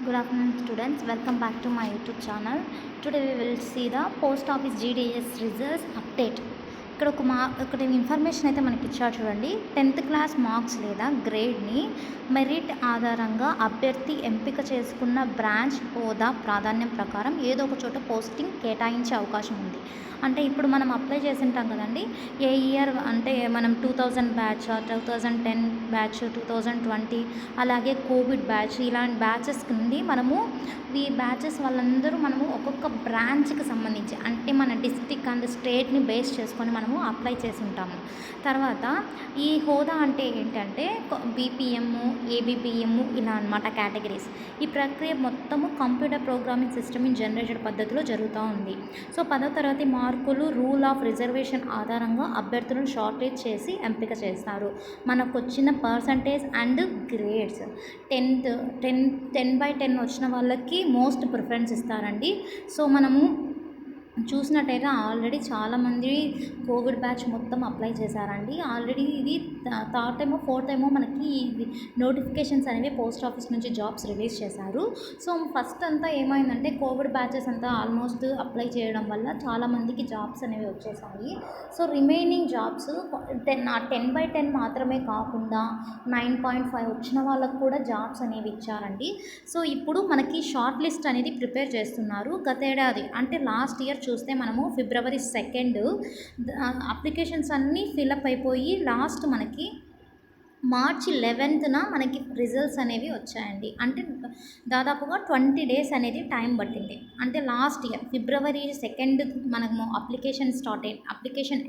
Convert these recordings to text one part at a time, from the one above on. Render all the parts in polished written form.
Good afternoon students, welcome back to my YouTube channel. Today we will see the post office GDS results update. ఇక్కడ information అయితే మనకి ఇచ్చారు చూడండి. 10th class marks లేదా గ్రేడ్ని merit ఆధారంగా అభ్యర్థి ఎంపిక చేసుకున్న బ్రాంచ్ హోదా ప్రాధాన్యం ప్రకారం ఏదో ఒక చోట పోస్టింగ్ కేటాయించే అవకాశం ఉంది. అంటే ఇప్పుడు మనం అప్లై చేసి ఉంటాం కదండి, ఏ ఇయర్ అంటే మనం 2000 బ్యాచ్, 2010 బ్యాచ్, 2020 అలాగే కోవిడ్ బ్యాచ్, ఇలాంటి బ్యాచెస్ నుండి మనము ఈ బ్యాచెస్ వాళ్ళందరూ మనము ఒక్కొక్క బ్రాంచ్కి సంబంధించి అంటే మన డిస్ట్రిక్ట్ అండ్ స్టేట్ని బేస్ చేసుకొని మనము అప్లై చేసి ఉంటాము. తర్వాత ఈ హోదా అంటే ఏంటంటే బీపీఎం, ఏబిపిఎం ఇలా అనమాట కేటగిరీస్. ఈ ప్రక్రియ మొత్తము computer programming system in generated పద్ధతిలో జరుగుతూ ఉంది. సో 10వ తరగతి మార్కులు రూల్ ఆఫ్ రిజర్వేషన్ ఆధారంగా అభ్యర్థులను షార్టేజ్ చేసి ఎంపిక చేస్తారు. మనకు వచ్చిన పర్సంటేజ్ అండ్ గ్రేడ్స్ 10/10 వచ్చిన వాళ్ళకి మోస్ట్ ప్రిఫరెన్స్ ఇస్తారండి. సో మనము చూసినట్టయితే ఆల్రెడీ చాలామంది కోవిడ్ బ్యాచ్ మొత్తం అప్లై చేశారండి. ఆల్రెడీ ఇది థర్డ్ ఏమో ఫోర్త్ ఏమో మనకి నోటిఫికేషన్స్ అనేవి పోస్ట్ ఆఫీస్ నుంచి జాబ్స్ రిలీజ్ చేశారు. సో ఫస్ట్ అంతా ఏమైందంటే కోవిడ్ బ్యాచెస్ అంతా ఆల్మోస్ట్ అప్లై చేయడం వల్ల చాలామందికి జాబ్స్ అనేవి వచ్చేసాయి. సో రిమైనింగ్ జాబ్స్ 10/10 మాత్రమే కాకుండా 9.5 వచ్చిన వాళ్ళకు కూడా జాబ్స్ అనేవి ఇచ్చారండి. సో ఇప్పుడు మనకి షార్ట్ లిస్ట్ అనేది ప్రిపేర్ చేస్తున్నారు. గతేడాది అంటే లాస్ట్ ఇయర్ చూస్తే మనము February 2 అప్లికేషన్స్ అన్నీ ఫిలప్ అయిపోయి లాస్ట్ మనకి March 11న మనకి రిజల్ట్స్ అనేవి వచ్చాయండి. అంటే దాదాపుగా 20 డేస్ అనేది టైం పట్టింది. అంటే లాస్ట్ ఇయర్ February 2 మనము అప్లికేషన్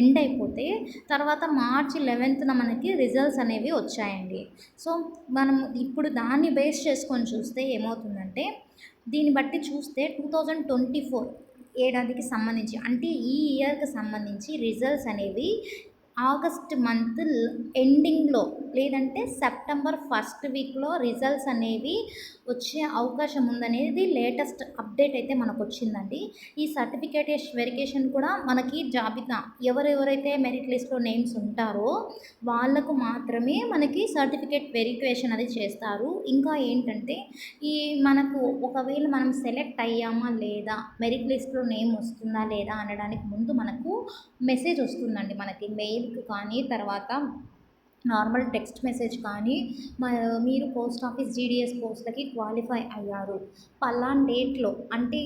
ఎండ్ అయిపోతే తర్వాత March 11న మనకి రిజల్ట్స్ అనేవి వచ్చాయండి. సో మనం ఇప్పుడు దాన్ని బేస్ చేసుకొని చూస్తే ఏమవుతుందంటే, దీన్ని బట్టి చూస్తే 2024 ఏడాదికి సంబంధించి అంటే ఈ ఇయర్కి సంబంధించి రిజల్ట్స్ అనేవి ఆగస్ట్ మంత్ ఎండింగ్లో లేదంటే సెప్టెంబర్ ఫస్ట్ వీక్లో రిజల్ట్స్ అనేవి వచ్చే అవకాశం ఉందనేది లేటెస్ట్ అప్డేట్ అయితే మనకు వచ్చిందండి. ఈ సర్టిఫికేట్ వెరిఫికేషన్ కూడా మనకి జాబితా ఎవరెవరైతే మెరిట్ లిస్ట్లో నేమ్స్ ఉంటారో వాళ్ళకు మాత్రమే మనకి సర్టిఫికేట్ వెరిఫికేషన్ అది చేస్తారు. ఇంకా ఏంటంటే మనకు ఒకవేళ మనం సెలెక్ట్ అయ్యామా లేదా, మెరిట్ లిస్ట్లో నేమ్ వస్తుందా లేదా అనడానికి ముందు మనకు మెసేజ్ వస్తుందండి. మనకి మెయిల్కి కానీ తర్వాత నార్మల్ టెక్స్ట్ మెసేజ్ కానీ మీరు పోస్ట్ ఆఫీస్ జీడిఎస్ పోస్ట్లకి క్వాలిఫై అయ్యారు పలానా డేట్లో, అంటే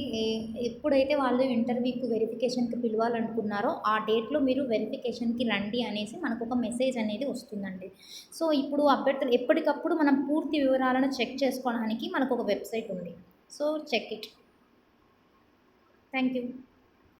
ఎప్పుడైతే వాళ్ళు ఇంటర్వ్యూకి వెరిఫికేషన్కి పిలవాలనుకున్నారో ఆ డేట్లో మీరు వెరిఫికేషన్కి రండి అనేసి మనకు ఒక మెసేజ్ అనేది వస్తుందండి. సో ఇప్పుడు అభ్యర్థులు ఎప్పటికప్పుడు మనం పూర్తి వివరాలను చెక్ చేసుకోవడానికి మనకు ఒక వెబ్సైట్ ఉంది. So check it. Thank you.